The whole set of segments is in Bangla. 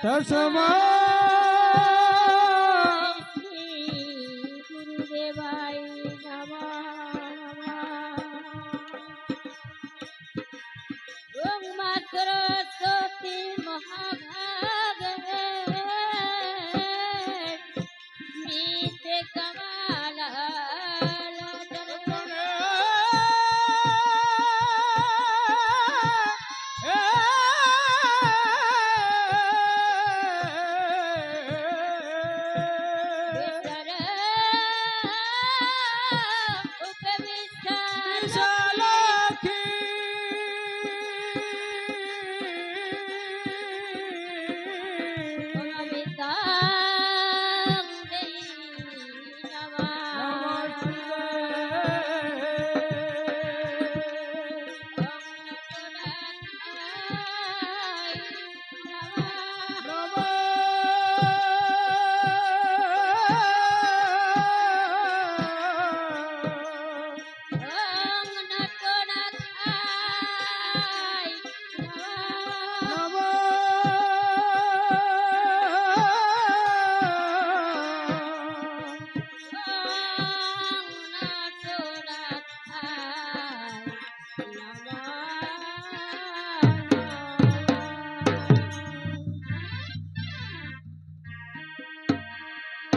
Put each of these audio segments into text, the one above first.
तस्मै गुरुदेवाय नमः। ओम सरस्वती महाभागे नीते कमला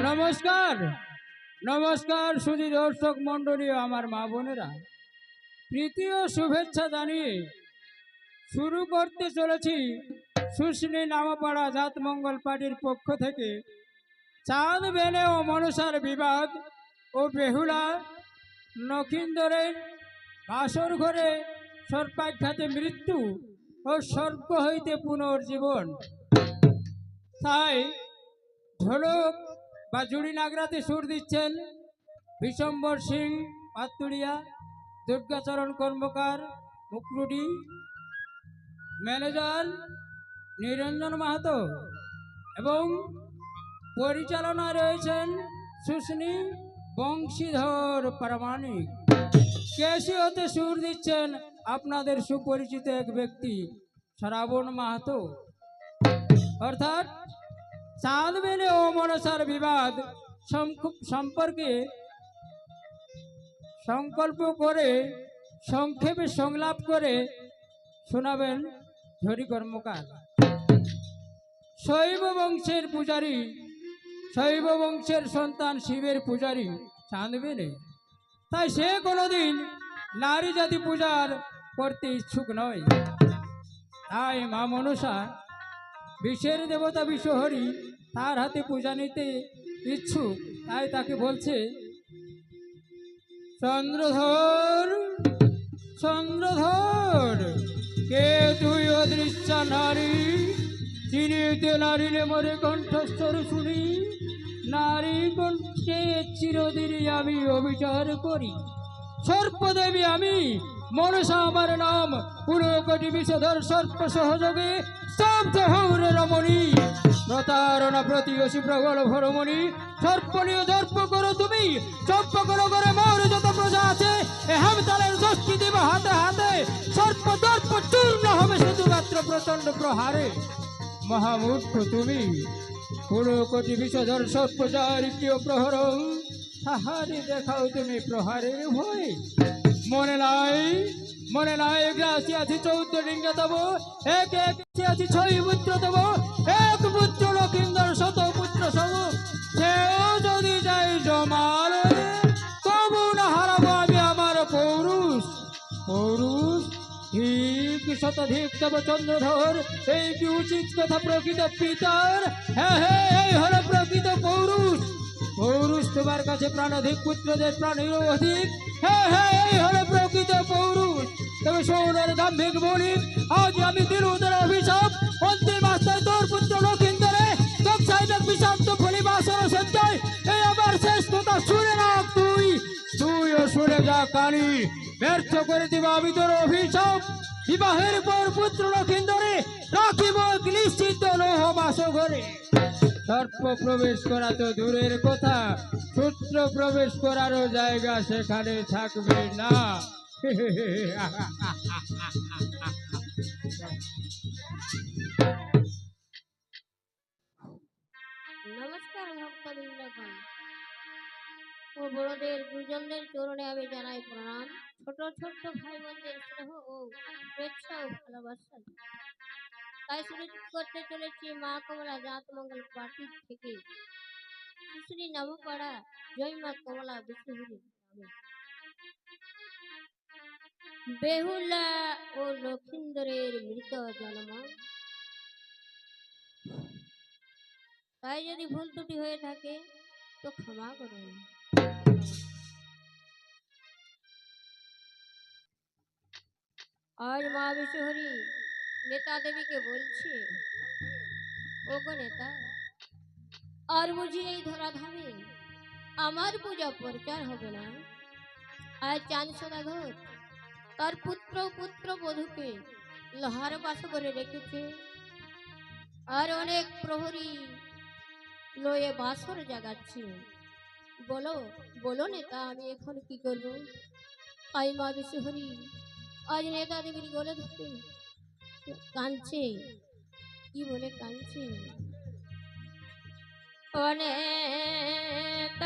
नमस्कार नमस्कार सुधी दर्शक मंडली आमार मा बोनेरा प्रीति और शुभेच्छा जानिए शुरू करते चलेছি सुश्री नामपाड़ा जात मंगल पार्टीर पक्ष থেকে चाँद बेने और मनसार विवाद और बेहुला नखिंदरेर बासर घरे सर्पाघाते मृत्यु और स्वर्ग हईते पुनर्जीवन তাই ঢোলক বা জুড়ি নাগরাতে সুর দিচ্ছেন বিশম্বর সিং পাতুড়িয়া, দুর্গাচরণ কর্মকার মুকরুডি, ম্যানেজার নিরঞ্জন মাহাতো এবং পরিচালনায় রয়েছেন সুস্নি বংশীধর প্রামাণিক। ক্যাসিওতে সুর দিচ্ছেন আপনাদের সুপরিচিত এক ব্যক্তি শ্রাবণ মাহাতো। অর্থাৎ চাঁদ মেলে ও মনসার বিবাদ সম্পর্কে সংকল্প করে সংক্ষেপে সংলাপ করে শোনাবেন হরি কর্মকার। শৈব বংশের পূজারী, শৈব বংশের সন্তান শিবের পূজারী চাঁদ মেলে, তাই সে কোনোদিন নারী জাতি পূজার করতে ইচ্ছুক নয়। তাই মা মনসা বিশ্বের দেবতা বিশ্বহরি তার হাতে পূজা নিতে ইচ্ছুক। তাই তাকে বলছে, চন্দ্রধর চন্দ্রধর, কে তুই অদৃশ্য নারী, চিনিতে নারীরে মরে কণ্ঠস্বর শুনি, নারী কণ্ঠে চিরদিন আমি অবিচার করি। সর্পদেবী আমি, মনসা আমার নাম, পুরকটি বিষধর সর্প সহযোগে স্তব্ধ হৌরে রমণী, প্রতারণা প্রতিবেশী প্রবল ভরমণি, সর্পনীয় দর্প করো তুমি, চম্পকর করে মোর যত প্রজা আছে, হেমতালের ষষ্ঠী দেব হাতে হাতে, সর্প দর্প চূর্ণ হবে শুধুমাত্র প্রচন্ড প্রহারে। মহামূর্খ তুমি, পুরকটি বিষধর সর্প যার প্রিয় প্রহরং, তাহারে দেখাও তুমি প্রহারের ভয়। মনে নাই, মনে নাই গ্রাসি আছে 14 ডিঙ্গা তব, এক এক আছে 6 পুত্র তব, এক পুত্র লক্ষিন্দর শত পুত্র সব, সেও যদি যাই জমাল, তবু না হারাবো আমি আমার পৌরুষ। পৌরুষ ঠিক শতধিক তব চন্দ্রধর, এই কি উচিত কথা প্রকৃত পিতার? হ্যাঁ হ্যাঁ, এই হলো প্রকৃত পৌরুষ। পৌরুষ তোমার কাছে প্রাণাধিক, পুত্রদের প্রাণেরও অধিক। হ্যাঁ হ্যাঁ, এই হলো প্রকৃত পৌরুষ। তবে সৌরের গাম্ভীর বলি, আজ আমি দিল ওদের অভিশাপ, অন্তিম আস্থায় তোর পুত্র লক্ষিন্দরে সবসাইডের বিষান্ত ফলি বাসন সঞ্চয়। এই আমার শেষ কথা শুনে না, তুইও শুনে যা কানি, ব্যর্থ করে দিব আমি তোর অভিশাপ। বিবাহের পর পুত্র লক্ষিন্দরে রাখিব নিশ্চিত লৌহ বাস ঘরে। সর্প প্রবেশ করা তো দূরের কথা, সূত্র প্রবেশ করারও জায়গা সেখানে থাকবে না। নমস্কার ভক্তবৃন্দগণ ও বড়দের গুরুজনদের চরণে আমি জানাই প্রণাম। ছোট ছোট ভাই বোনদের স্নেহ ও শুভেচ্ছা ও ভালোবাসা। তাই শুরু করতে চলেছি মা কমলা জাত মঙ্গল পার্টি থেকে শ্রী নামপাড়া জয় মা কমলা বিষ্ণুপুরী বেহুলা ও লক্ষিন্দরের মৃত জন্ম। তাই যদি ভুল ত্রুটি হয়ে থাকে তো ক্ষমা করুন। আজ মা বিশ্বহরি নেতা দেবীকে বলছে, ওগো নেতা, আর বুঝি এই ধরাধামে আমার পূজা প্রচার হবে না? আজ চাঁদ সদাগর তার পুত্র বধূকে লোহার বাস করে রেখেছে, আর অনেক প্রহরী লয়ে বাসর জাগাচ্ছে। বলো বলো নেতা, আমি এখন কি করব? আই মা বিশ্বহরি আজ নেতা দেবীর গলে ধরে কাঁদছে। কি বলে কাঁদছে? অনেক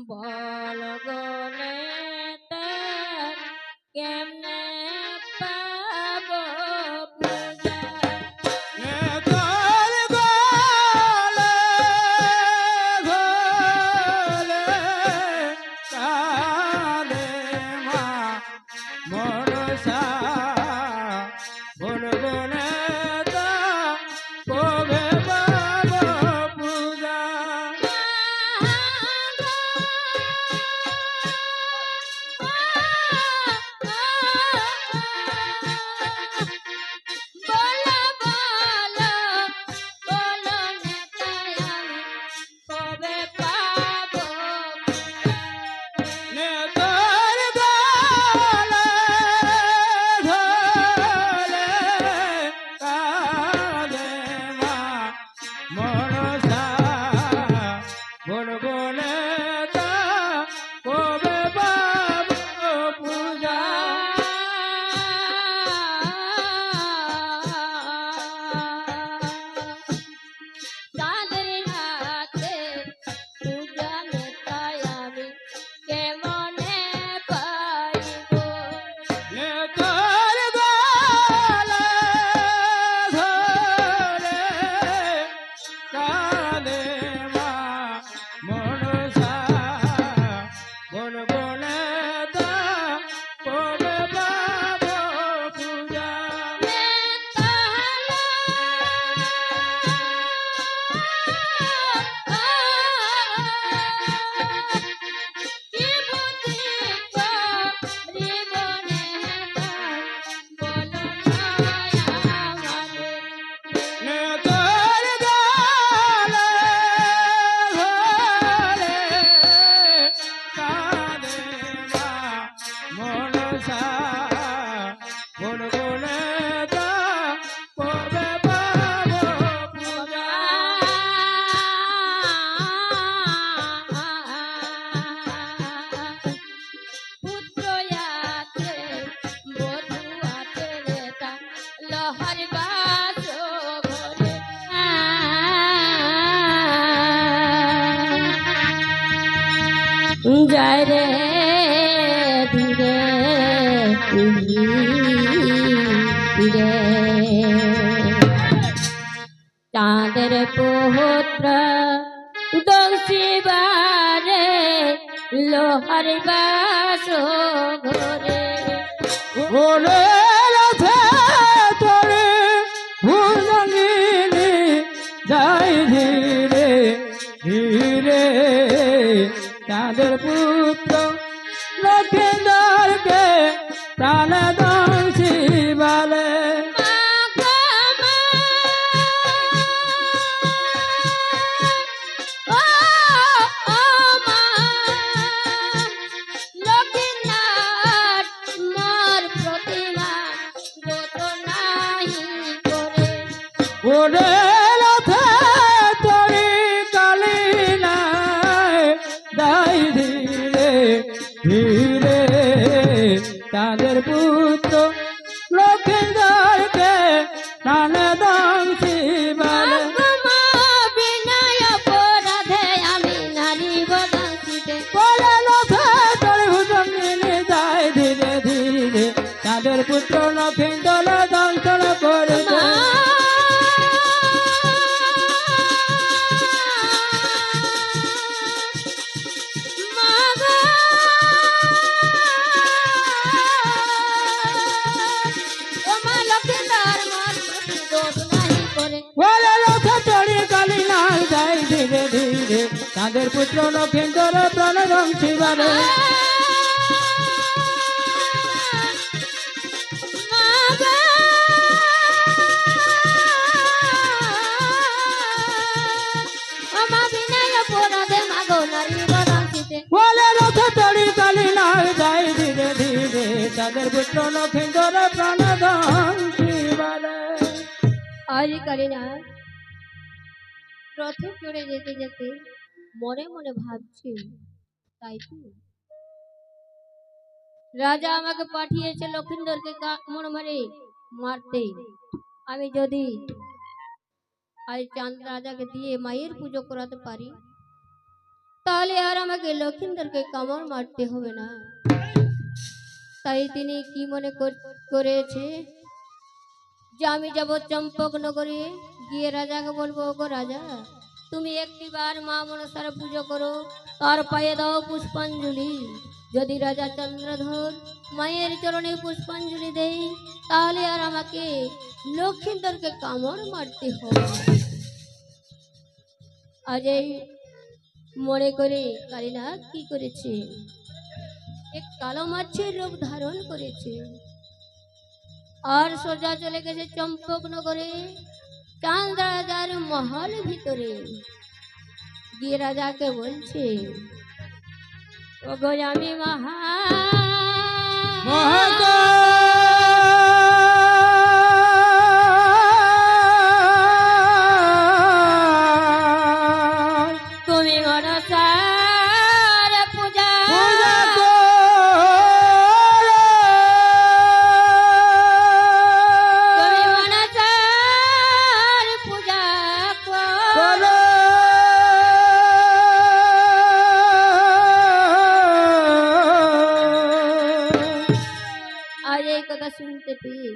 বল গলে কেমনে পাব পূজা। নেতার গলে যায় রে ধীরে ধীরে চাঁদের পুত্র দোষিবারে লোহার বাস ঘরে ওরে রথে তোরে ভুজঙ্গিনী যাই ধীরে ধীরে চাঁদের পুত্র লক্ষিন্দরকে প্রাণ দংশী বলে ওরে রথে তোরে কালি নাই যাই ধীরে ধীরে তাদের পুত্র লক্ষিন্দরকে প্রাণ দংশী বলে বলে রথে তোরে ভুজঙ্গিনী যাই ধীরে ধীরে তাদের পুত্র লক্ষিন্দর দংশন করেছে বলে রথে চড়ি কালী নাই যাই ধীরে ধীরে তাদের পুত্র লক্ষিন্দর প্রাণ দংশী বলে বলে রথে চড়ি কালী নাই যাই ধীরে ধীরে তাদের পুত্র লক্ষিন্দর প্রাণ দংশী বলে আজ কালিনা রথে চড়ে যেতে যেতে মনে মনে ভাবছি তাই তো রাজা আমাকে পাঠিয়েছে লক্ষিন্দরকে কামড় মারে মারতে আমি যদি আজ চাঁদ রাজাকে দিয়ে মায়ের পুজো করাতে পারি তাহলে আর আমাকে লক্ষিন্দরকে কামড় মারতে হবে না তাই তিনি কি মনে করেছে যে আমি যাব চম্পক নগরে গিয়ে রাজাকে বলবো গো রাজা তুমি একটিবার মা মনসার পুজো করো তার পায়ে দাও পুষ্পাঞ্জলি যদি রাজা চন্দ্রধর মায়ের চরণে পুষ্পাঞ্জলি দেই তাহলে আর আমাকে লক্ষিন্দরকে কামড় মারতে হবে আজ এই মনে করে কালিনা কি করেছে এক কালো মাছের রূপ ধারণ করেছে আর সোজা চলে গেছে চম্পক নগরে চাঁদ রাজার মহল ভিতরে গিয়ে রাজাকে বলছে ওগো আমি তুমি মনসার পূজা শুনতে পেয়ে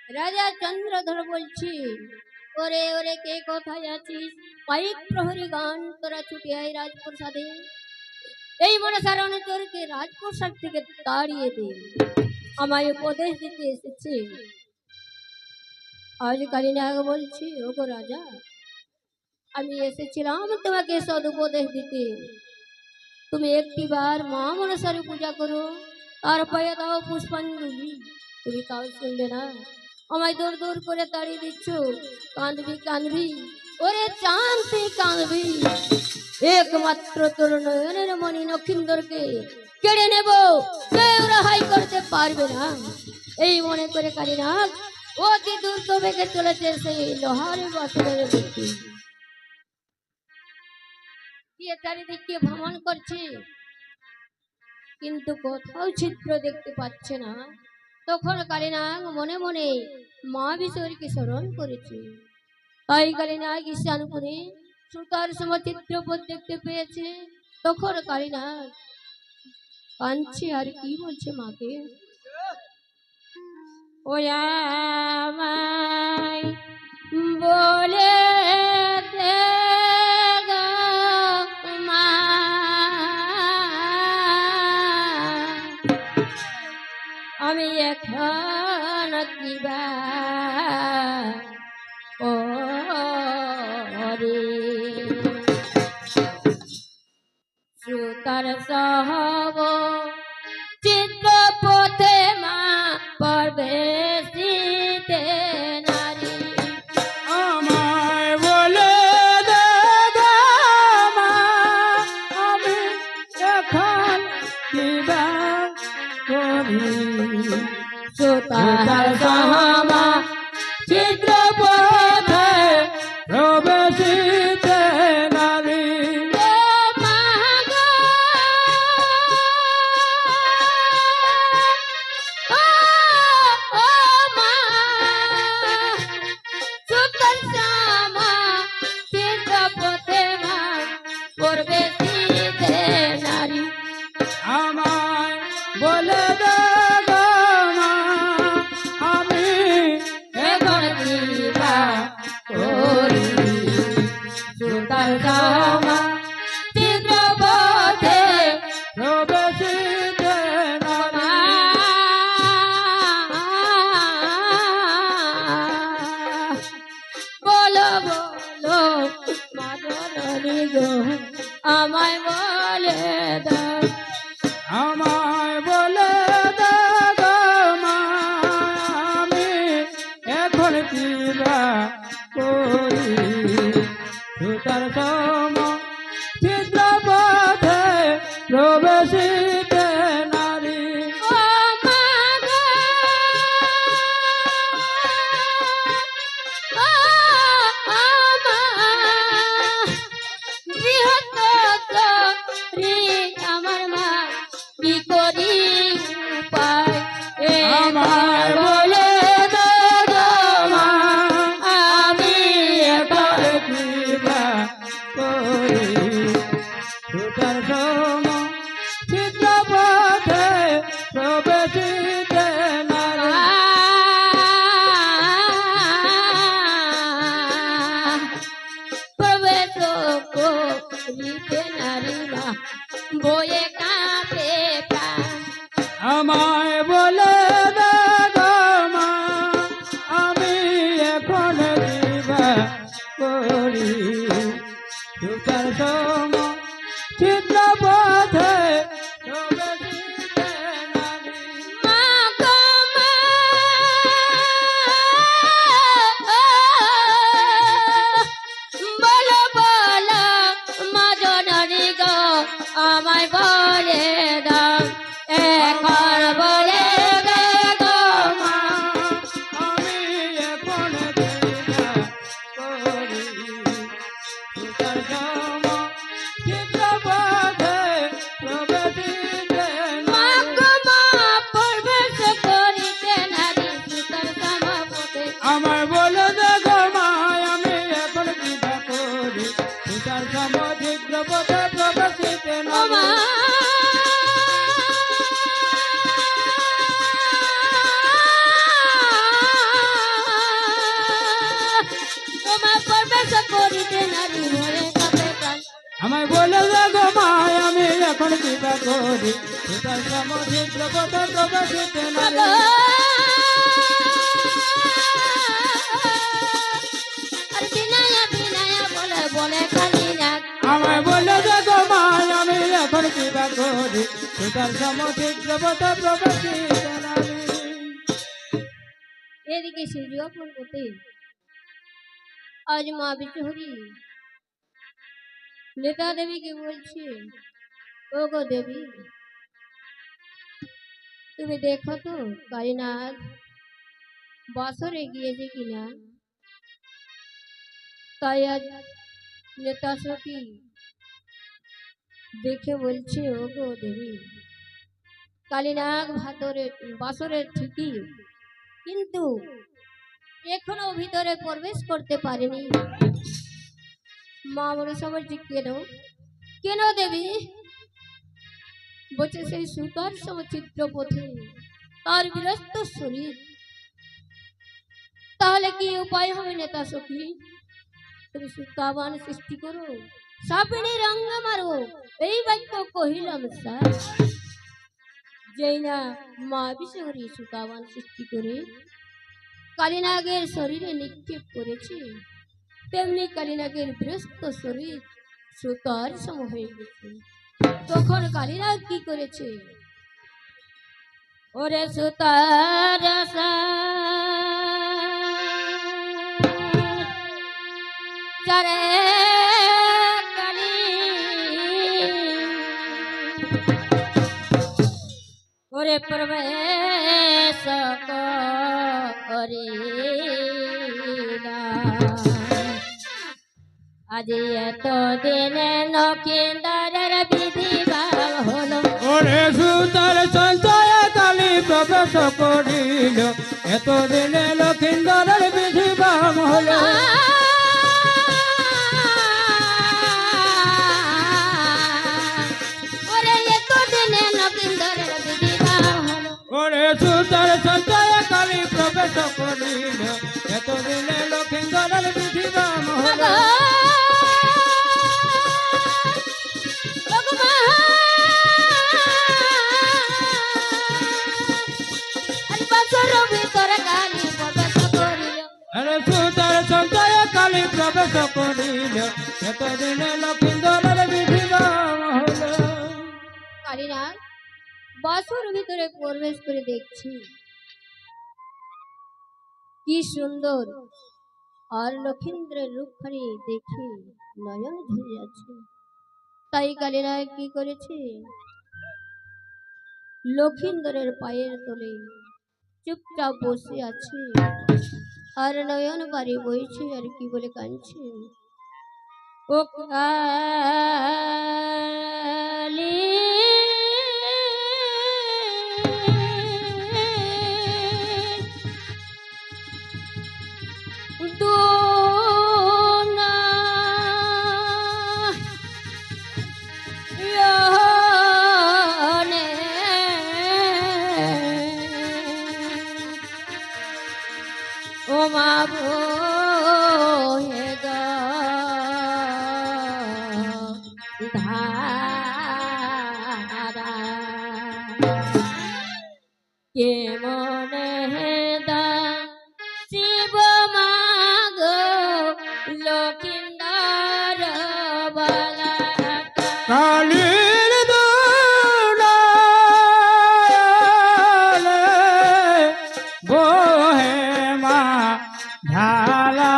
রাজা চন্দ্রধর বলছি ওরে ওরে কে কোথায় আছিস পাইক প্রহরী গান তোরা ছুটি আয় রাজপ্রসাদে এই মনসার অনুচরকে রাজপ্রসাদ থেকে তাড়িয়ে দে আমায় উপদেশ দিতে এসেছে আজ কালিনাগ বলছি ওগো রাজা আমি এসেছিলাম তোমাকে সদুপদেশ দিতে তুমি একটিবার মা মনসার পূজা করো আর পায়ে দাও পুষ্পাঞ্জলি তুমি তাও শুনবে না আমায় দূর দূর করে তাড়িয়ে দিচ্ছ কাঁদবি কাঁদবি ওরে চাঁদ তুই কাঁদবি একমাত্র তোর নয়নের মণি লক্ষিন্দরকে কেড়ে নেব কেউ রেহাই করতে পারবে না এই মনে করে কালিনাগ অতি দ্রুত বেগে চলেছে সেই লোহার বাসনের দিকে গিয়ে চারিদিকে ভ্রমণ করছে কিন্তু কোথাও ছিদ্র দেখতে পাচ্ছে না তখন কালিনাগ মনে মনে মা বিশ্বরীকে স্মরণ করেছে তাই কালিনাগ ঈশানপুরে সুতার সমচিত্রপদ দেখতে পেয়েছে তখন কালিনা কাঁদছে আর কি বলছে মাকে, ও আমায় বলে দে গো মা, আমি এখন কিবা ও রে সুতার সহব চিত্র পথে মা পরবেশিতে নারী, আমায় বলে দে গো মা, আমি এখন কিবা করি। সুতার সহবা চিত্র পথে প্রবেশিতে নারী, আমায় বলে দে গো মা, আমি এখন কিবা করি। সুতার জামা চিত্র পথে প্রবেশিতে নারী, বলো বলো মাদনী গো, আমায় বলে দাও, আমায় বলে দে গো মা, আমি এখন কিবা করি। সুতার সম চিত্র পথে প্রবেশিতে নারী, ও মা গো, ও মা, বৃহৎ রে আমার মা, কি করি উপায় আমায় বলে দে গো মা, আমি এখন কিবা করি। সুতার সম চিত্র পথে প্রবেশিতে নারী, প্রবেশ করিতে নারী মা, বয়ে কাঁপে প্রাণ, আমায় বলে দে গো মা, আমি এখন কিবা করি। সুতার সম চিত্র পথে প্রবেশিতে নারী, মা গো মা, বলো বলো মা জননী গো, আমায় বলে দাও, এখন বলে দে গো মা, আমি এখন কিবা করি। সুতার সম চিত্র পথে প্রবেশিতে মা নারী, গো মা, প্রবেশ করিতে নারী সুতার সমাপতে, আমায় বলে দে গো মা, আমি এখন কিবা করি। সুতার সম চিত্র পথে প্রবেশিতে ও মা, নারী, ও মা, প্রবেশ করিতে নারী ভয়ে কাঁপে প্রাণ, আমায় বলে দে গো মা, আমি এখন কিবা করি। সুতার সম চিত্র পথে প্রবেশিতে নারী, আর বিনায়া বিনায়া বলে বলে কালি না, আমায় বলে দে গো মা, আমি এখন কিবা করি। সুতার সম চিত্র পথে প্রবেশিতে নারী, এদিকে সূর্য পর্বতে আজ মা বিচহরি নেতা দেবীকে বলছে, ও গো দেবী, তুমি দেখো তো কালীনাথ বাসরে গিয়েছে কিনা। তাই আজ নেতা সখী দেখে বলছে, ও গো দেবী, কালীনাগ বাসরে ঠিকই, কিন্তু এখনো ভিতরে প্রবেশ করতে পারেনি। মা মনে সময় কেন কেন দেবী? বলছে সেই সুতার সমচিত্র পথে তার বিরস্ত শরীর। তাহলে কি উপায় হবে নেতা সখী? তুমি সুতাবান সৃষ্টি করো, সাপিনী রঙ্গ মারো, এই বাক্য কহিলাম স্যার। যেই না মা বিশ্বহরি সুতাবান সৃষ্টি করে কালিনাগের শরীরে নিক্ষেপ করেছে, তেমনি কালিনাগের বৃহস্ত শরীর সুতার সম হয়ে গেছে। তখন কালিনাগ কি করেছে? ওরে সুতার চারে কালি, ওরে প্রবেশ করিলা। আজ এত দিনে নকিন্দারের বিধিবার হলো। ওরে সুতার সঞ্চয় কালী প্রবেশ করিল, এতদিনে লক্ষিন্দরের বিধি বাম হলো। ওরে এত দিনে নকিন্দারের বিধিবার হলো। ওরে সুতার সঞ্চয় কালী প্রবেশ করিল, এতদিনে লক্ষিন্দরের বিধি বাম হলো। আরে সুতার সঞ্চয় কালী প্রবেশ করিল, এতদিনে লক্ষিন্দরের বিধি বাম হলো। কালীনাথ বাসুর ভিতরে প্রবেশ করে দেখছি কি সুন্দর, আর লক্ষিন্দ্রের রূপখানি দেখে নয়ন ঝরে আছে। তাই কালীনাথ কি করেছে? লক্ষিন্দরের পায়ের তলে চুপচাপ বসে আছে, আর নয়ন বাড়ি বইছে, আর কি বলে কাঁদছে। ও কালী, দুনা ইয়নে ও মা বোহে ধারা কে মনে দা শিব মাগ লক্ষিন্দর বালা। কালীর দুলালে বহে মা ঢালা,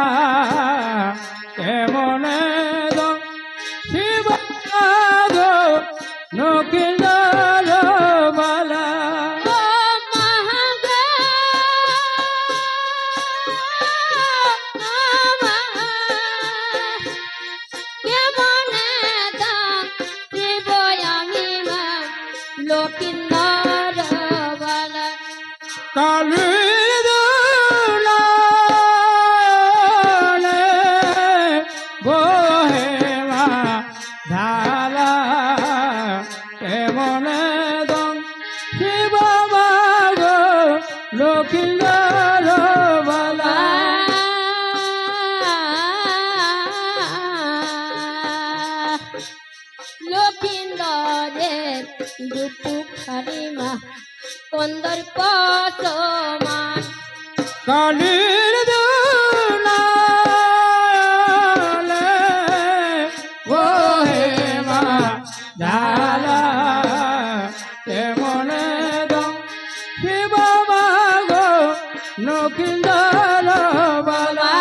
কেমনে দো শিব গো লক্ষিন্দর বালা। ও মহাগ কেমনে দা শিব আমি মা লক্ষিন্দর বালা। কালীর দুলালে বহে মা ঢালা, কেমনে দম শিব মাগ লক্ষিন্দর বালা। লক্ষিন্দরের দুটু খারি মা কন্দর পসমান। কালীর দুলালে বহে মা ঢালা, কেমনে দম শিব মাগ লক্ষিন্দর বালা।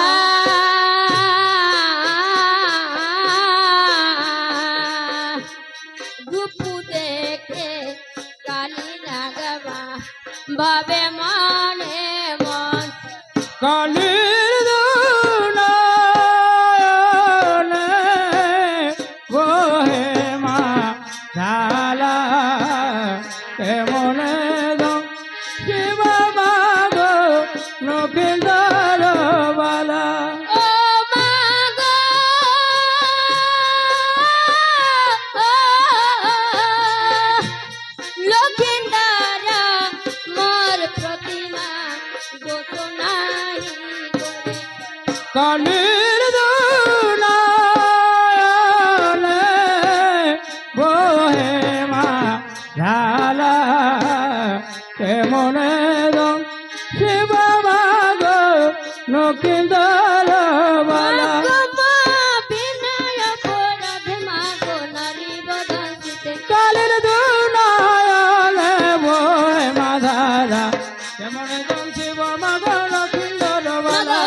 রূপু দেখে কালী লাগবা বাবে মনে মন। কালীর দুলালে বহে মা ঢালা, কেমনে দম শিব মাগ লক্ষিন্দর বালা। ও মা গো, ও ঝালা কেমনে রং শিব মাগ নকিন্দর বালা কালের দুনায়নে বয় মাধারা কেমনে রং শিব মাগ নকিন্দর বালা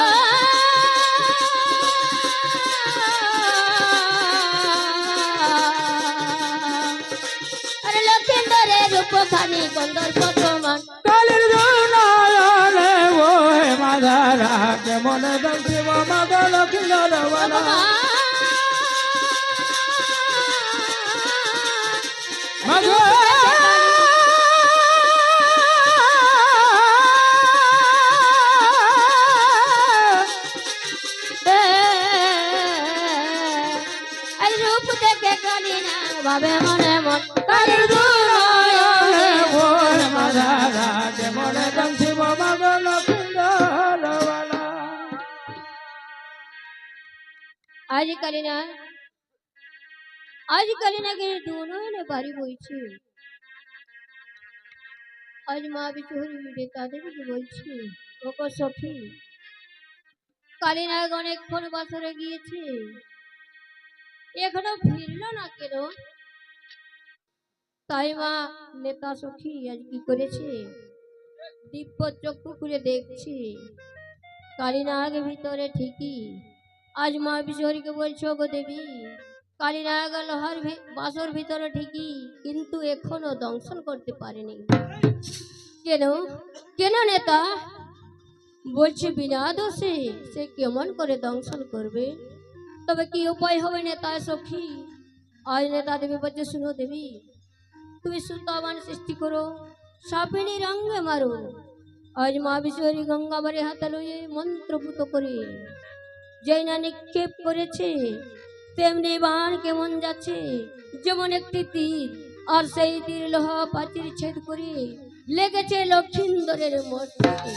রূপখানি কন্দর পথমান কালের দুনায়নে বয় মাধারা কেমনে রং শিব মাগ নকিন্দর বালা মাগ রূপ দেখে কালি না ভাবে মনে মন কালের দুনায়নে বয় মাধারা কেমনে রং শিব মাগ নকিন্দর বালা आज काली ना के दोनों ने बारी বইছে আজ মা বিচুরি মিটে তাদেরকে বলছি ওকো সখী কালিনাগ অনেকক্ষণ বছরে গিয়েছে এখনো ফিরলো না কেন তাই মা নেতা সখী আজ কি করেছে দিব্য চক্ষু খুলে দেখছি কালিনাগ ভিতরে ঠিকই আজ মা বিচুরিকে বলছো গো দেবী কালিনাগ লোহার বাসর ভিতরে ঠিকই কিন্তু এখনো দংশন করতে পারেনি কেন কেন নেতা বলছে বিনা দোষে সে কেমন করে দংশন করবে তবে কি উপায় হবে নেতা সখী আজ নেতা দেবী বলছে শুনো দেবী তুমি সুতাবান সৃষ্টি করো সাপিনী রঙে মারো আজ মা বিশ্বরী গঙ্গাবারে হাতে লইয়ে মন্ত্রপুত করে যেই না নিক্ষেপ করেছে তেমনি বান কেমন যাচ্ছে যেমন একটি তীর আর সেই তীর লোহা প্রাচীর ছেদ করে লেগেছে লক্ষিন্দরের মস্তকে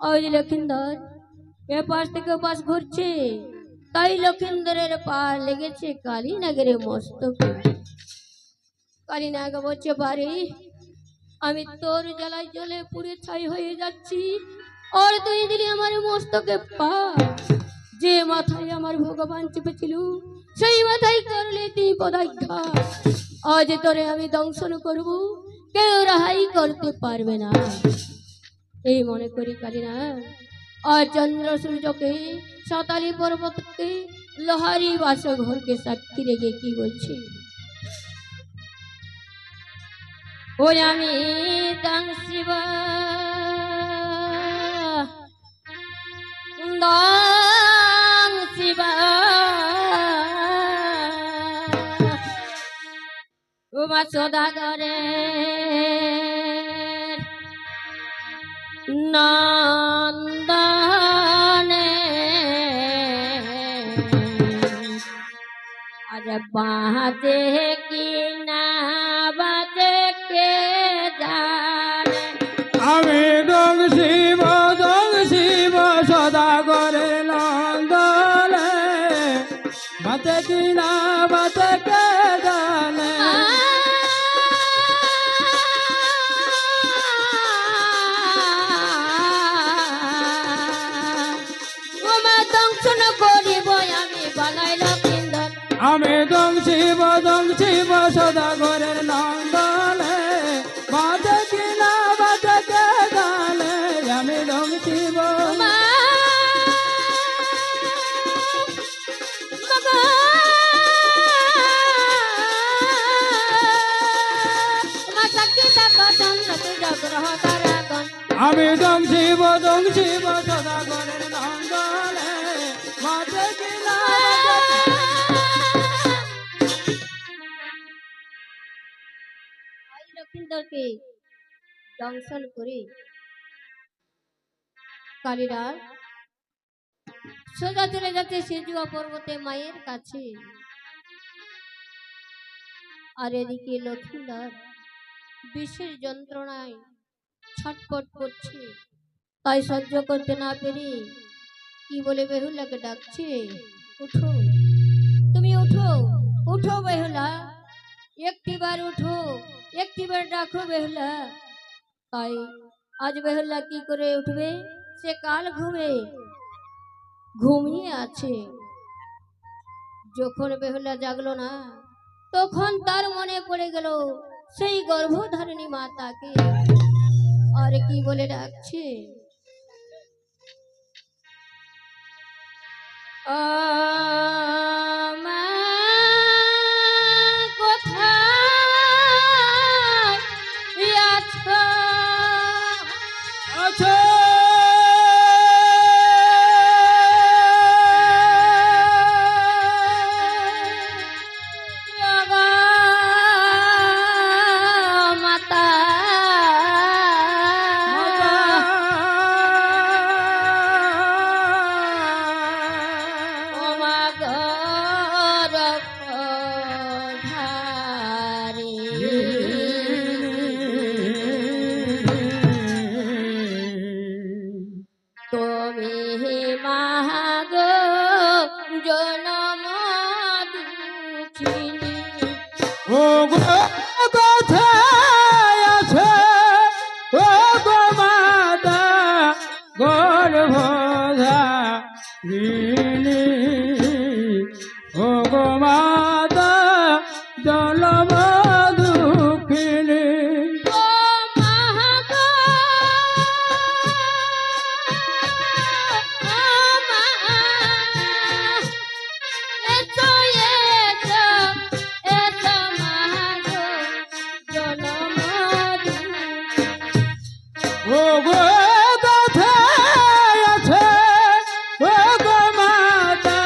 ওই লক্ষিন্দর এ পাশ থেকে ও পাশ ঘুরছে তাই লক্ষিন্দরের পা লেগেছে কালীনাগের মস্তকে কালীনাগ বলছে বাড়ি আমি তোর জ্বালায় জ্বলে পুড়ে ছাই হয়ে যাচ্ছি আর তুই দিলি আমার মস্তকে পা যে মাথায় আমার ভগবান চেপেছিল সেই মাথায় করলে তুই পদাঘাত আজ তোরে আমি দংশন করব কেউ রাহাই করতে পারবে না এই মনে করি কালিনা আর চন্দ্র সূর্যকে সাতালি পর্বতকে লোহারি বাসঘরকে সাক্ষী রেখে কি বলছি ওই আমি দান শিবা দান শিবা উমা সদাগরে নন্দনে আজ বাজে কি না বাজে কে জানে আমি দং শিব সদাগরে নন্দনে বাতে কিনা বাতে কে জানে দংশন করিব আমি বালাই লক্ষিন্দর আমি দং শিব সদাগরের নন্দনে বাতে কিনা বাতে কে জানে আমি দং শিব আমি দং শিব সদাগরের নন্দনে বাতে কিনা লক্ষিন্দরকে দংশন করে কালীরা সোজা চলে যাচ্ছে সেজুয়া পর্বতে মায়ের কাছে আর এদিকে লক্ষিন্দর বিশেষ যন্ত্রণায় ছটপট করছে তাই সহ্য করতে না পেরে কি বলে বেহুলাকে ডাকছে উঠো তুমি উঠো উঠো বেহুলা একটিবার উঠো, একটিবার ডাকো বেহুলা। তাই আজ বেহুলা কি করে উঠবে? সে কাল ঘুমিয়ে আছে। যখন বেহুলা জাগলো না, তখন তার মনে পড়ে গেল সেই গর্ভধারিণী মাতাকে। আর কি বলে ডাকছে, ও মা, কোথায় আছো? আচ্ছা জগা মাতা, মাতা ও মা গর্ভধারী, তুমি মাগো জনম দুঃখিনী। ও গো কোথায় আছে ও গো মাতা গর্ভধারিণী ও গো মাতা জনম দুঃখিনী ও মাগো, ও মা, এসো এসো এসো মাগো জনম ও গো কোথায় আছে ও গো মাতা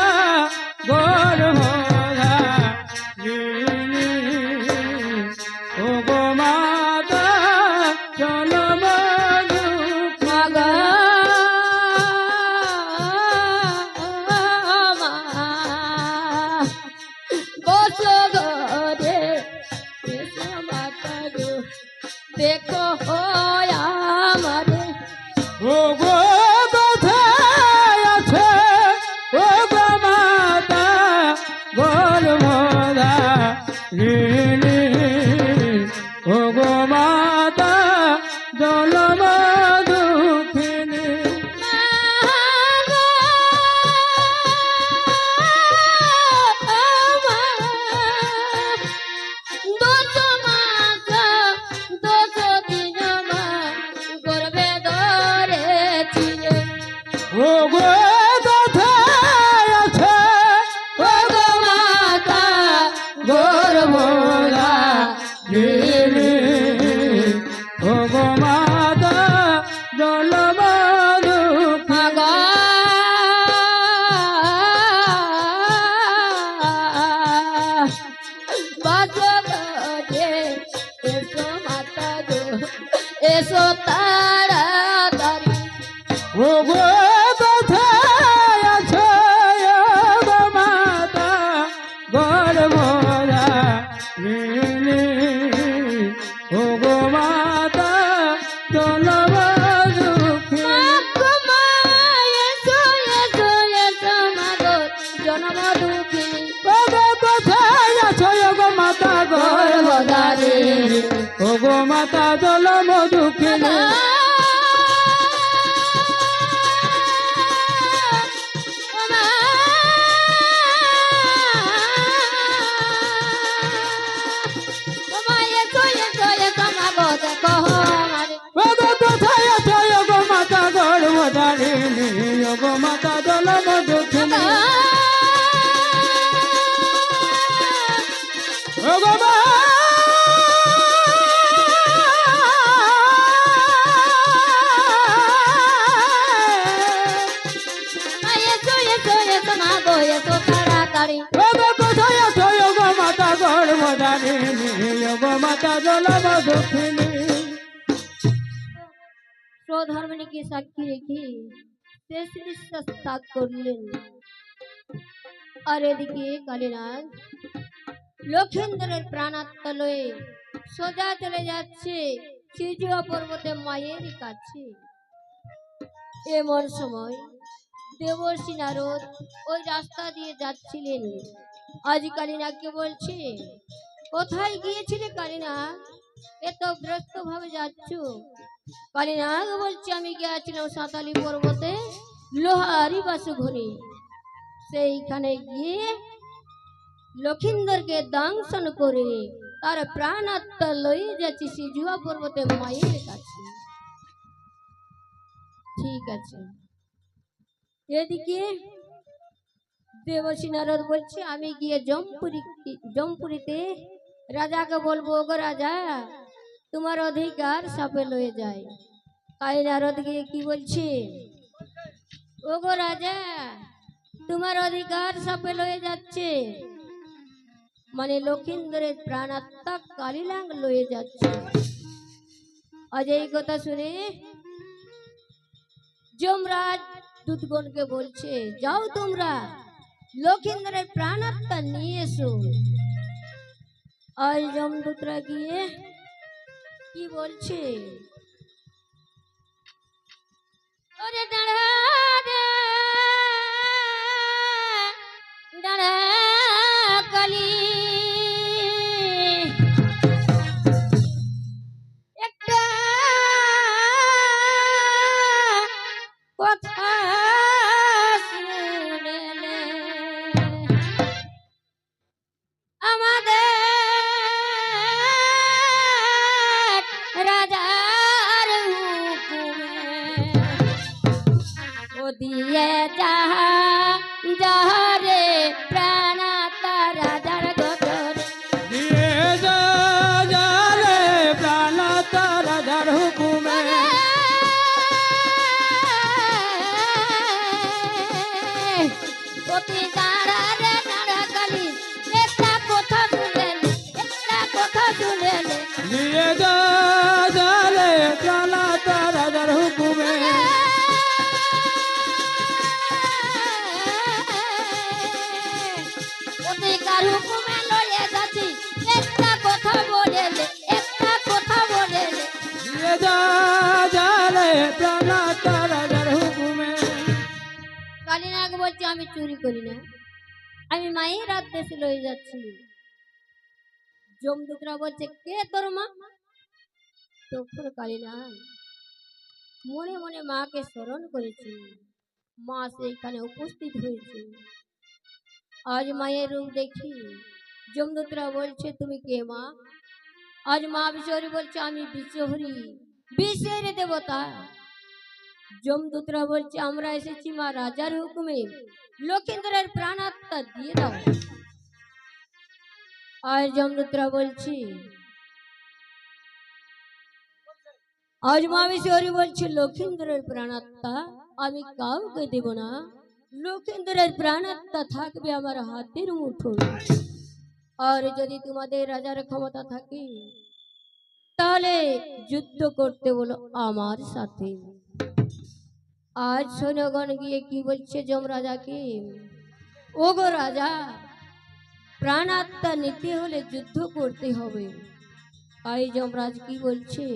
গর্ভধারিণী ও গো মাতা জনম দুঃখিনী বসো ঘরে, এসো মাতা গো, দেখো আমারে। ও গো কোথায় আছে ও গো মাতা গর্ভধারিণী ও গো মাতা জনম দুঃখিনী ও গো কোথায় আছে ও গো মাতা গর্ভধারিণী ও গো মাতা জনম দুঃখিনী এসো তাড়াতাড়ি, ও গো কোথায় আছে ও গো মাতা গর্ভধারিণী ও গো মাতা জনম দুঃখিনী জনম দুঃখিনী। ও গো কোথায় আছে ও গো মাতা গর্ভধারিণী ও গো মাতা জনম দুঃখিনী ও গো কোথায় আছে ও গো মাতা গর্ভধারিণী ও গো মাতা জনম দুঃখিনী ও গো মা তাড়াতাড়ি, ও গো কোথায় আছে ও গো মাতা গর্ভধারিণী ও গো মাতা জনম দুঃখিনী স্বধর্মিণীকে সাক্ষী রেখে শেষ নিঃশ্বাস ত্যাগ করলেন। আর এদিকে কালীনাথ লক্ষেন্দ্রের প্রাণাত্মা লয়ে সোজা চলে যাচ্ছে সিজুয়া পর্বতে মায়ের কাছে। এমন সময় দেবর্ষি নারদ ওই রাস্তা দিয়ে যাচ্ছিলেন। আজ কালীনাথকে বলছে, কোথায় গিয়েছিলে কালীনাগ? এত ব্যস্ত ভাবে যাচ্ছ। কালীনাগ বলছে আমি গিয়েছিলাম সাঁতালি পর্বতে লোহারি বাসুঘরে। সেইখানে গিয়ে লক্ষিন্দরকে দংশন করে তার প্রাণ আত্মা লয়ে যাচ্ছি সিজুয়া পর্বতে মায়ের কাছে। ঠিক আছে। এদিকে দেবশ্রী নারদ বলছে আমি গিয়ে জমপুরিতে রাজাকে বলবো, ওগো রাজা তোমার অধিকার সাপে লয়ে যায়। তাই নারদ গিয়ে কি বলছে, ওগো রাজা তোমার অধিকার সাপে লয়ে যাচ্ছে, মানে লক্ষিন্দরের প্রাণ আত্মা কালীনাগ লয়ে যাচ্ছে। আজ এই কথা শুনে যমরাজ দূতগণকে বলছে যাও তোমরা লক্ষিন্দরের প্রাণ আত্মা নিয়ে এসো। আর যমদূতরা গিয়ে কি বলছে, ওরে দাঁড়া দাঁড়া কালী, একটা কথা শুনে নে, আমাদের রাজার হুকুমে ও দিয়ে যাহা যাহারে প্রাণ তার রাজার গতর দিয়ে যা যা রে প্রাণ তার রাজার হুকুমে। অতি দাঁড়া রে দাঁড়া কালী, একটা কথা শুনেন, একটা কথা শুনেন। দিয়ে যা যা রে প্রাণ তার রাজার হুকুমে। অধিকার হুকুমে লয়ে যাচ্ছি, একটা কথা বলেন, একটা কথা বলেন। দিয়ে যা যা রে প্রাণ তার রাজার হুকুমে। কালীনাগ বলছে আমি চুরি করি না, আমি মায়ের আদেশে লয়ে যাচ্ছি। যমদূতরা বলছে কে তোর মা? তখন কালীনাগ মনে মনে মাকে স্মরণ করেছে, মা সেইখানে উপস্থিত হয়েছে। আজ মায়ের রূপ দেখি যমদূতরা বলছে তুমি কে মা? আজ মা বিশ্বহরী বলছে আমি বিশ্বহরী, বিশ্বের দেবতা। যমদূতরা বলছে আমরা এসেছি মা রাজার হুকুমে লক্ষিন্দরের প্রাণ আত্মা দিয়ে দাও। আর যমদূতরা বলছি, আজ মা বিশ্বহরী বলছে লক্ষিন্দরের প্রাণ আত্মা আমি কাউকে দেব না, লক্ষিন্দরের প্রাণ আত্মা থাকবে আমার হাতের মুঠোয়। আর যদি তোমাদের রাজার ক্ষমতা থাকে তাহলে যুদ্ধ করতে বলো আমার সাথে। আজ সৈন্যগণ গিয়ে কি বলছে যমরাজাকে, ওগো রাজা প্রাণ আত্মা নিতে হলে যুদ্ধ করতে হবে। তাই যমরাজ কি বলছে,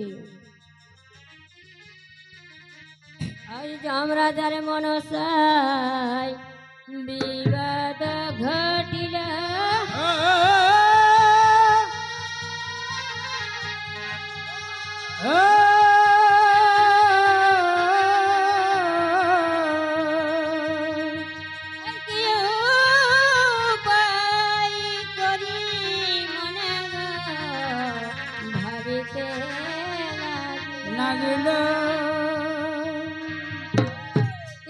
আজ যমরাজার মনসায় বিবাদ ঘটিল,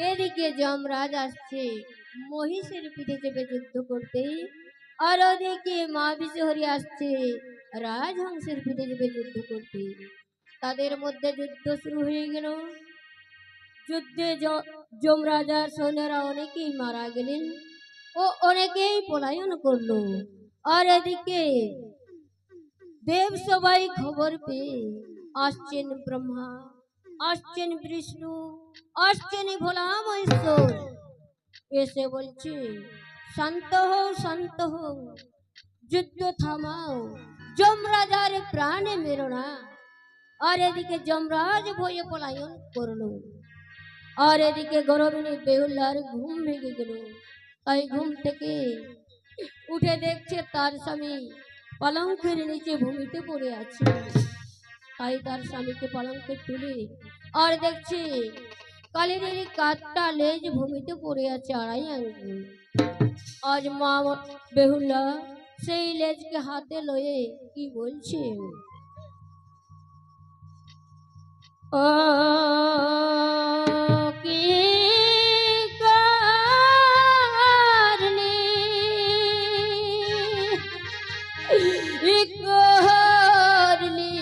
এদিকে যমরাজ আসছে মহিষের পিঠে চেপে যুদ্ধ করতে, আর ওদিকে মা বিশ্বহরী আসছে রাজহংসের পিঠে চেপে যুদ্ধ করতে। তাদের মধ্যে যুদ্ধ শুরু হয়ে গেল। যুদ্ধে যমরাজার সৈন্যরা অনেকেই মারা গেলেন ও অনেকেই পলায়ন করলো। আর এদিকে দেব সবাই খবর পেয়ে আসছেন ব্রহ্মা, আসছেন বিষ্ণু, আসছেন ভোলা মহেশ্বর, এসে বলছে শান্ত হও শান্ত হও, যুদ্ধ থামাও, যমরাজার প্রাণে মেরো না। আর এদিকে যমরাজ ভয়ে পলায়ন করলো। আর এদিকে গরবিনী বেহুলার ঘুম ভেঙে গেল। তাই ঘুম থেকে উঠে দেখছে তার স্বামী পালঙ্কের নিচে ভূমিতে পড়ে আছে। তাই তার স্বামীকে পালঙ্কে তুলে আর দেখছি কালের কাঠটা লেজ ভূমিতে পড়ে আছে 2.5 আঙ্গুল। আজ মা বেহুলা সেই লেজকে হাতে লয়ে কি বলছে, ও কি কারণে করলি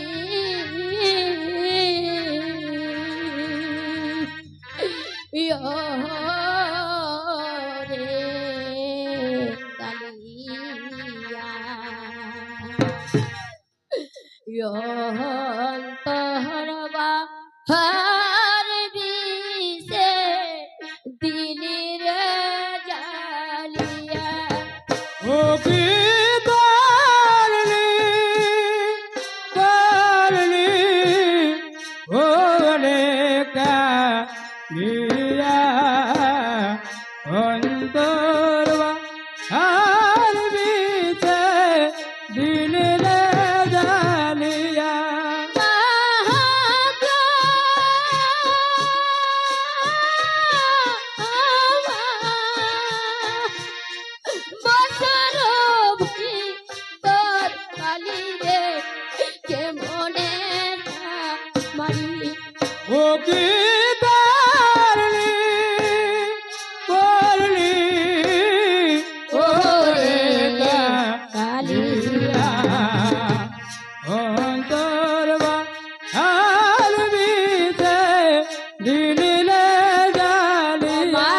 রে কালিয়া অন্তরবা হার বিষে দিলি রে জালিয়া। ও কি করলি করলি ওরে কালিয়া অন্তরবা আর বিছে দিলে জালিয়া। ও কি করলি করলি ওরে কালিয়া অন্তরবা আর বিছে দিলে জালিয়া।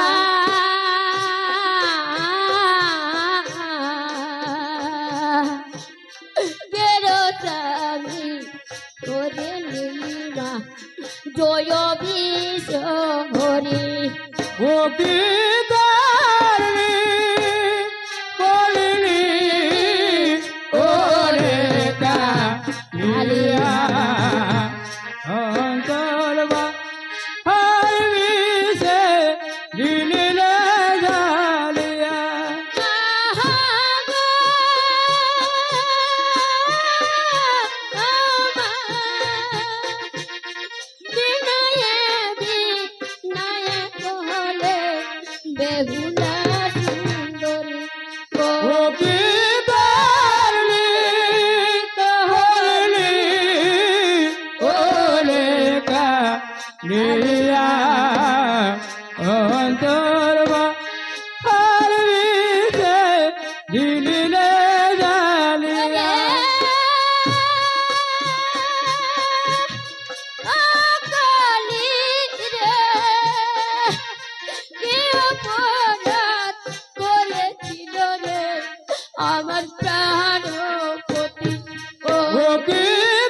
জয় বিষ হরি ও কি করলি করলি ওরে কালিয়া অন্তরবা আর বিছে দিলে জালিয়া। বেহুলা সুন্দরী ও কি করলি করলি ওরে কালিয়া অন্তরবা আর বিছে দিলে জালিয়া। আমার প্রাণপতি ও ও কি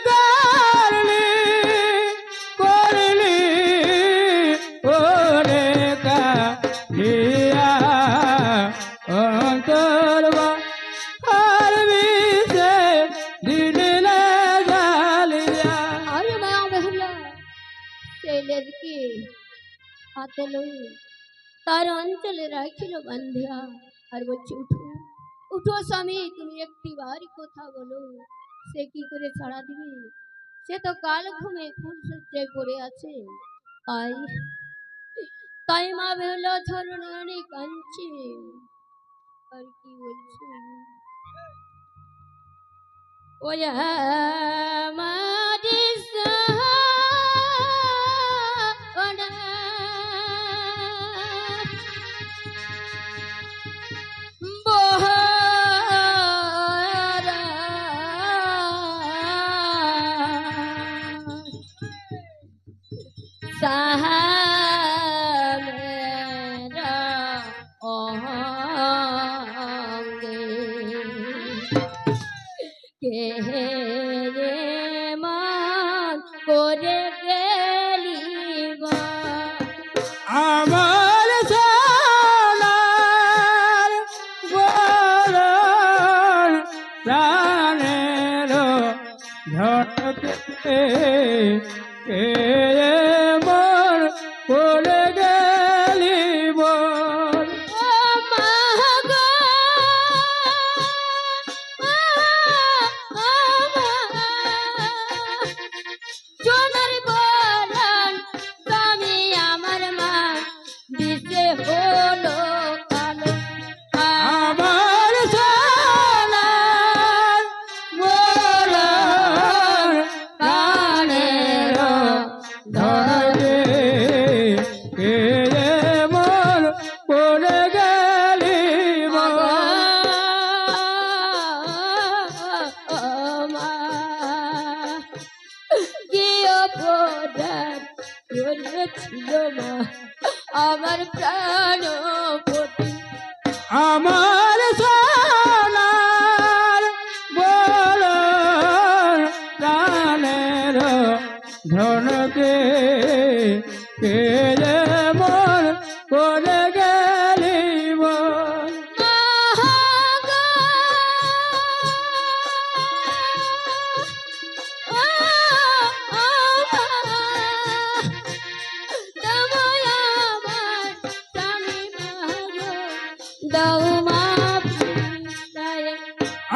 করলি করলি ওরে কালিয়া অন্তরবা আর বিছে দিলে জালিয়া। আরে মা বেহুলা সেই লেজকে হাতে লই তার অঞ্চলে রাখিল বান্ধিয়া আর বলছি, উঠো উঠো স্বামী, তুমি একটি বারই কথা বলো, সে কি করে ছাড়া দিবে? সে তো কাল ঘুমে ফুল সজ্জায় পড়ে আছে। তাই তাই মা বেহুলা ঝরনানি কাঁদছে আর কি বলছে, ও আমারি সোনা বহরা সাহামেরা অঙ্গে কে রে মান করে গেলি বা আমার সোনার বরণ প্রাণের ঝটকে কে মন করে গেলি বল। ও মা গো করেছিল মা আমার প্রাণপতি। আমার সোনার বড় প্রাণের ধনকে কে যে মন করে গেলি বল।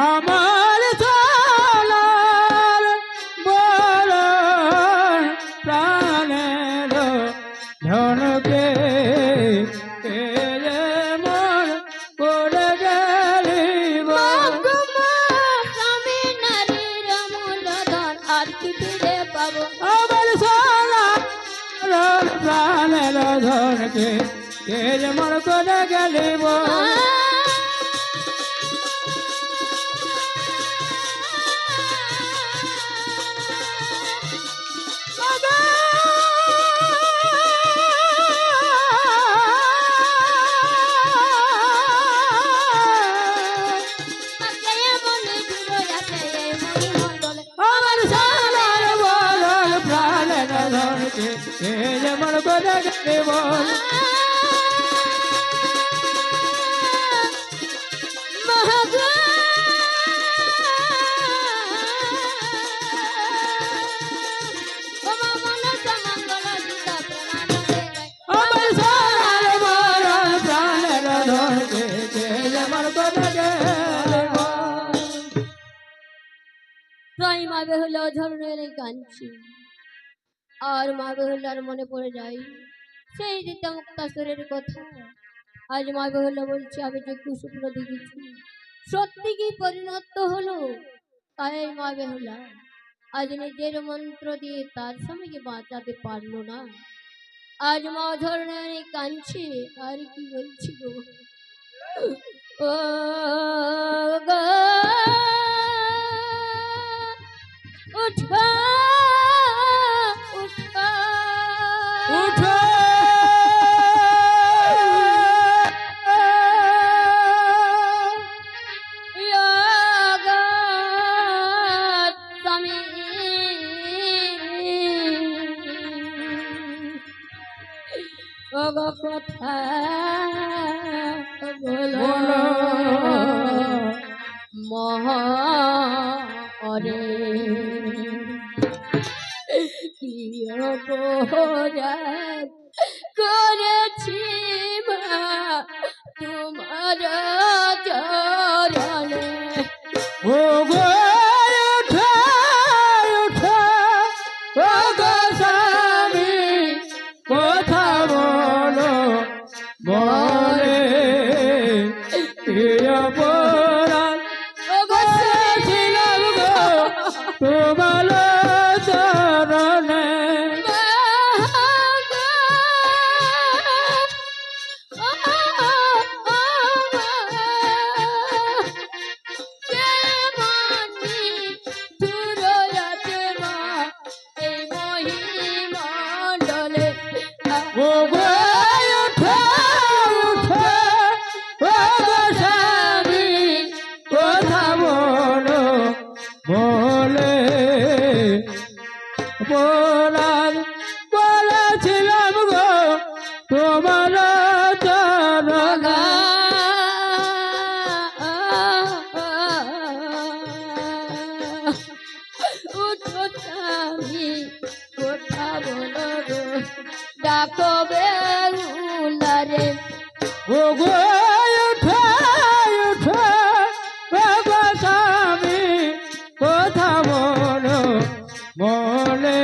আমার সোনার বড় প্রাণের ধনকে কে যে মন করে গেলি বল। আর কি ফিরে পাবো আমার সোনার প্রাণের ধনকে কে যে মন করে গেলি বল। আমার সোনার বড় প্রাণের ধনকে কে যে মন করে গেলি বল। আমার সোনার বড় প্রাণের ধনকে কে যে মন করে গেলি বল। প্রায় মা বেহুলা ধরনের কাঁদছি, আর মা বেহুলার মনে পড়ে যায় সেই দিতা মুক্তাসুরের কথা। আজ মা বেহুলা বলছে আমি যে কুস্বপ্ন দেখেছি সত্যি কি পরিণত হলো। তাই মা বেহুলা আজ নিজের মন্ত্র দিয়ে তার স্বামীকে বাঁচাতে পারলো না। আজ মা ধরনের কাঁদছে, আর কি বলছি গো ও গো উঠো উঠো উঠো স্বামী ওগো কথা বলো মহারে কি অপরাধ করেছি মা তোমার চরণে। ও গো উঠো উঠো ও গো স্বামী কথা বলো বলে কি অপরাধ করেছিলাম গো তোমার চরণে। ও গো উঠো উঠো ও গো স্বামী কথা বলো বলে অপরাধ করেছিলাম গো তোমার চরণে। উঠো স্বামী কথা বলো গো ডাকো বেহুলারে। ও গো উঠো উঠো ও গো স্বামী কথা বলো বলে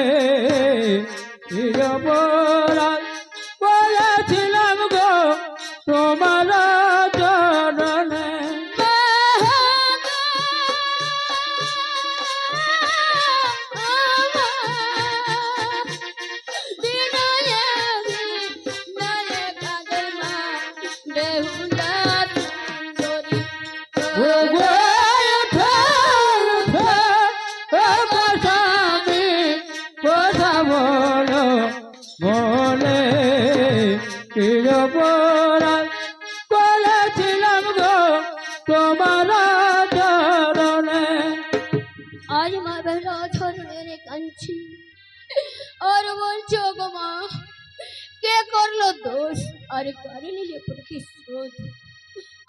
কি অপরাধ করেছিলাম গো তোমার চরণে। আজ মা বেলা ধরনের কাঁদছি আর বলছো গো মা, কে করলো দোষ আর কারে নিলে প্রতিশোধ?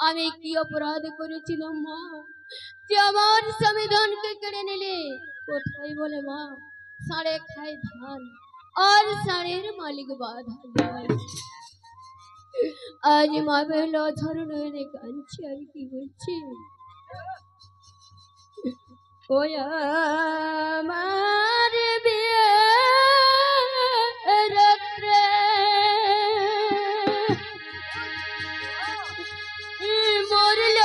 আমি কি অপরাধ করেছিলাম মা যে আমার সংবিধানকে কেড়ে নিলে? কোথায় বলে মা, ষাঁড়ে খায় ধান আর ষাঁড়ের মালিক বাধা দেয়। আজ মা বেলা ধরনের কাঁদছি আর কি বলছি, ওই আমার বিয়ে রাত্রে মরল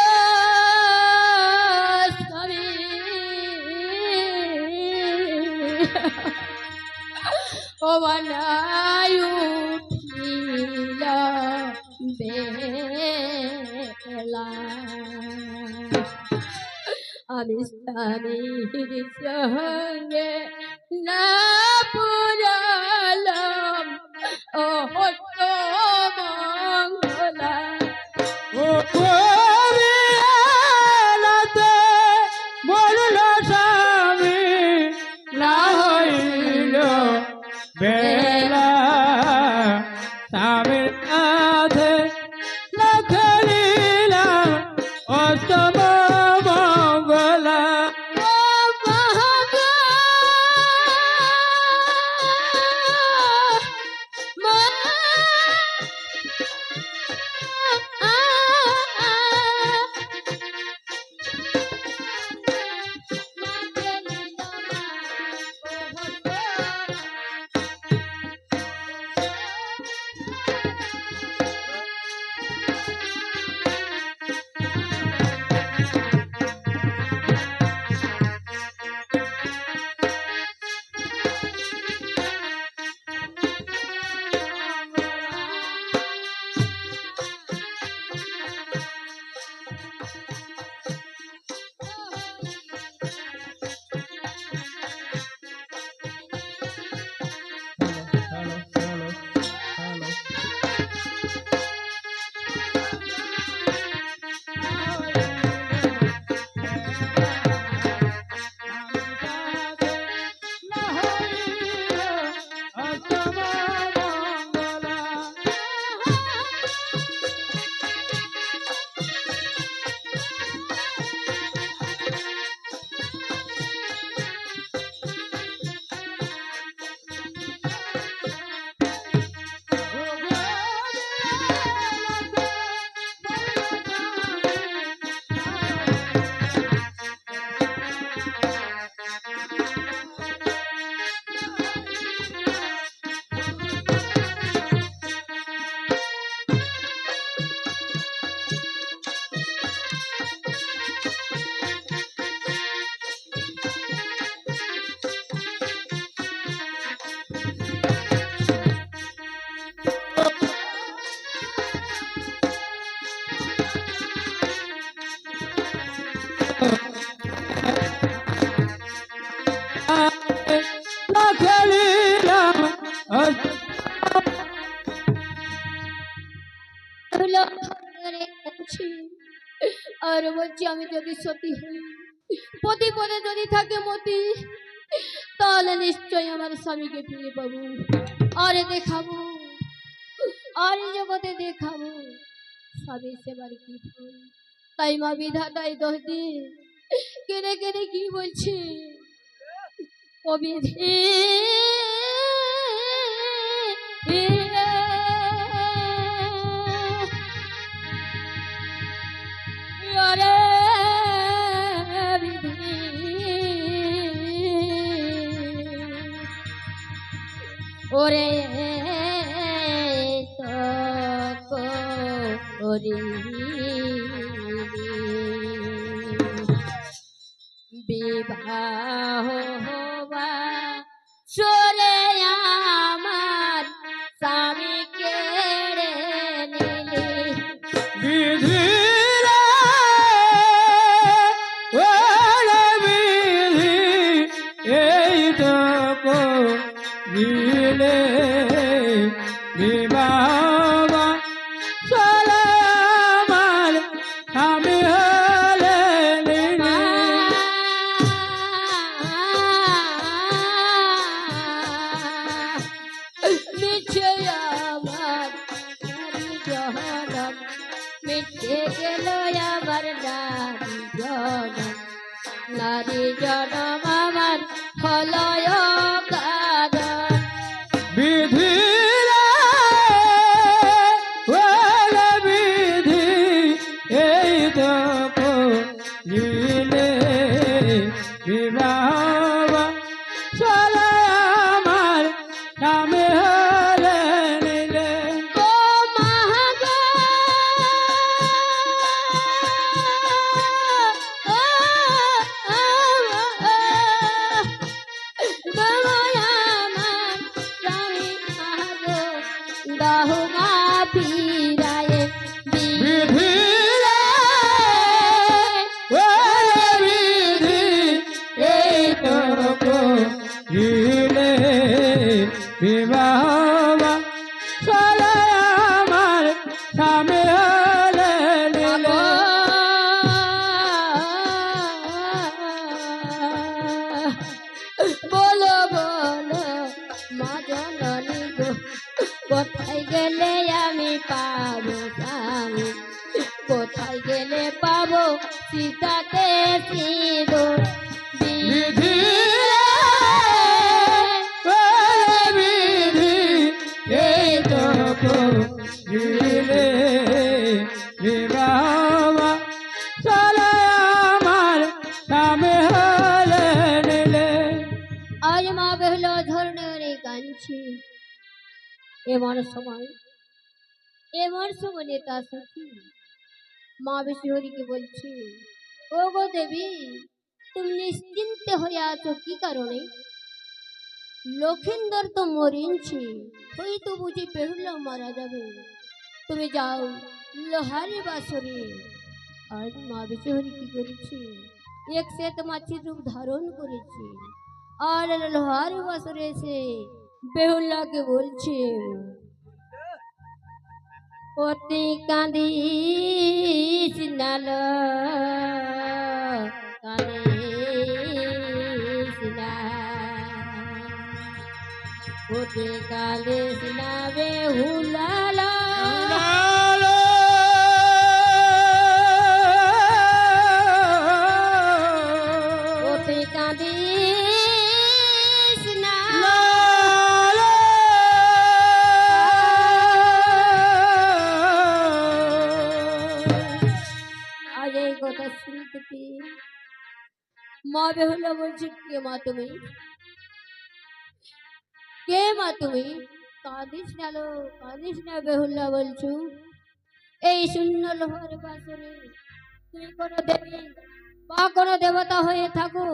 স্বামী, ও বানায় উঠিল বেলা, আমি স্বামীর সঙ্গে না পুরালাম ও হত মঙ্গলা। ও কবিরাতে মরল স্বামী, না হইল বেলা, স্বামীর কাছে না খেলিলাম অষ্টম মঙ্গলা। ও মহাগো মা, না খেলিলাম আর বলছি আমি যদি সতী হই, পদে পদে যদি থাকে মতি, তাহলে নিশ্চয়ই আমার স্বামীকে ফিরে পাবো, আর দেখাবো, আর জগতে দেখাবো স্বামী সেবার কি ফল। তাই মা বিধাতাই দোষ দিয়ে কেনে কেনে কি বলছে, ও বিধি ওরে বিধি, ওরে তো করি বিবাহ হবা সরে আমার স্বামী কেড়ে নিলে। বিধি রে, ওরে বিধি, এই তো করিলে বিবাহ চলে আমার স্বামী হলে নিলে। হলয় কারণ বিধি রে, ওরে বিধি, এই তো করিলে বিবাহ চলে আমার নামে হলে নিলে। ও মহাগো দাহুমা পিরায়ে বিধি রে, ওরে বিধি, এই তো করিলে বিবাহ চলে আমার স্বামী হলে নিলে। বলো বলো মা জননী গো, কোথায় গেলে আমি পাবো স্বামী, কোথায় গেলে পাবো সীতাকে সিঁদুর বিধি রে, ওরে বিধি, এই তো করিলে বিবাহ চলে আমার স্বামী হলে নিলে। আজ মা বেহল ধরনের কাঁদছি। এমন সময় নেতা সখী মা বিশ্বহরীকে বলছি, ও গো দেবী, তুমি নিশ্চিন্তে হয়ে আছো কি কারণে? লক্ষিন্দর তো মরিনছি, হয়তো বুঝি বেহুলা মারা যাবে। তুমি যাও লোহারি বাসরে। আজ মা বিশ্বহরী কি করেছি, এক শ্বেত মাছির রূপ ধারণ করেছি, আর লোহার বাসরে এসে বেহুলাকে বলছে, অতি কাঁদিস নাল কাঁদিস না, অতি কাঁদিস না বেহুলা, অতি কাঁদিস না। আজ এই কথা শুনতে পেয়ে মা বেহুলা বলছে, কে মা তুমি, কে মা তুমি? কাঁদিস না লো, কাঁদিস না বেহুলা বলছো। এই শূন্য লোহার বাসরে তুমি কোনো দেবী বা কোনো দেবতা হয়ে থাকো,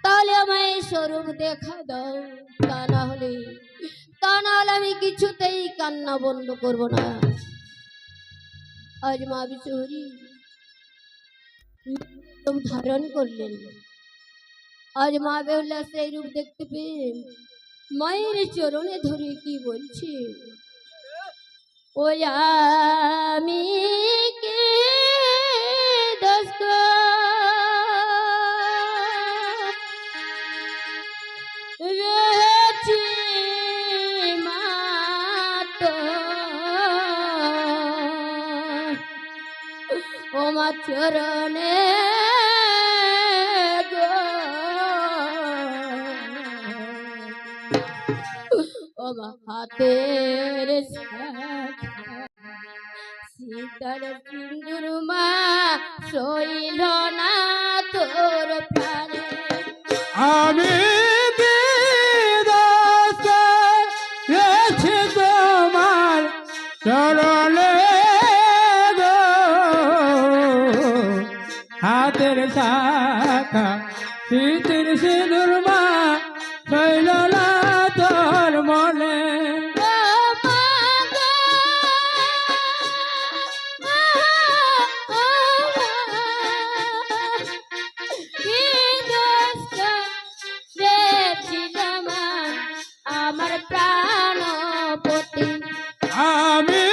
তাহলে আমায় স্বরূপ দেখা দাও, তা না হলে আমি কিছুতেই কান্না বন্ধ করব না। আজ মা বিশ্বহরী রূপ ধারণ করলেন। আজ মা বেহুলা সেই রূপ দেখতে পেয়ে মায়ের চরণে ধরে কি বলছে, ও আমি কে দোষ করেছি মাতো, ও মা চরণে গো, ও মা হাতের সীতার সিন্দুর মা সইল না তোর প্রাণে। আমি বিদাস করেছি তোমার চরণে গো, হাতের শাখা শীতের সিঁদুর মা শৈল না তোর মনে। আমার প্রাণপতি আমি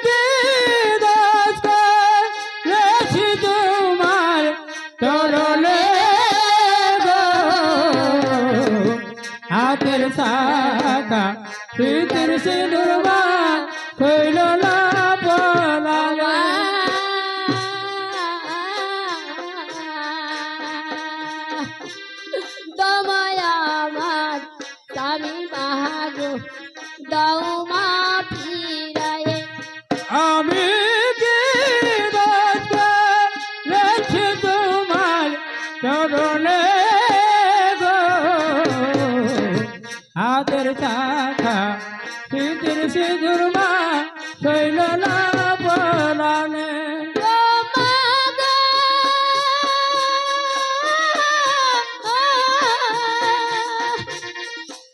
বিদাস করেছি তোমার চরণে গো, হাতের শাখা শীতের সিঁদুর মা শৈল না পলালে। দমায়া দাও মা ফিরায়ে। আমি কি দোষ করেছি তোমার চরণে গো, হাতের শাখা সিঁদুর সিঁদুর মা শৈল না পরাণে। ও মা গো,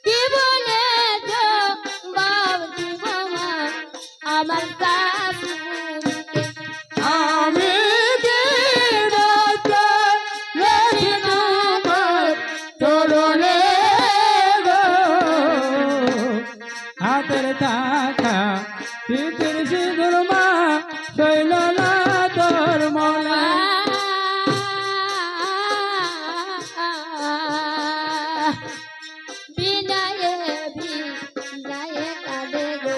কি বলেছ বাবজি মামা আমার শাশুড়িকে। আমি কি দোষ করেছি তোমার চরণে গো, হাতের শাখা সিঁদুর সিঁদুর মা শৈল না তোর মনে। বিনায়ে বিনায়ে কাঁদে গো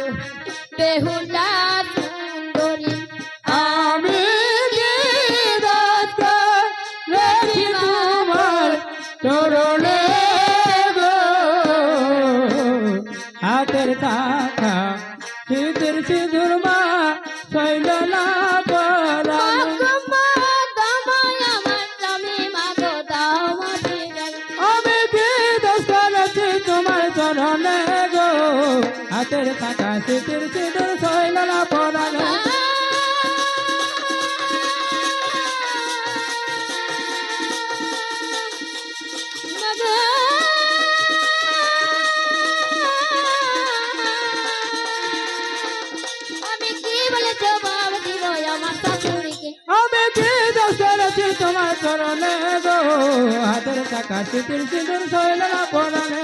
বেহুলা সুন্দরী। আমি কি দোষ করেছি তোমার চরণে গো, হাতের শাখা সিঁদুর সিঁদুর মা শৈল না পরাণে। আমি কি দোষ করেছি তোমার চরণে গো, হাতের শাখা সিঁদুর সিঁদুর শৈল না পরাণে। আমি কি বলেছ বাবজি গো আমার শাশুড়িকে। আমি কি দোষ করেছি তোমার চরণে গো, হাতের শাখা সিঁদুর সিঁদুর শৈল না পরাণে।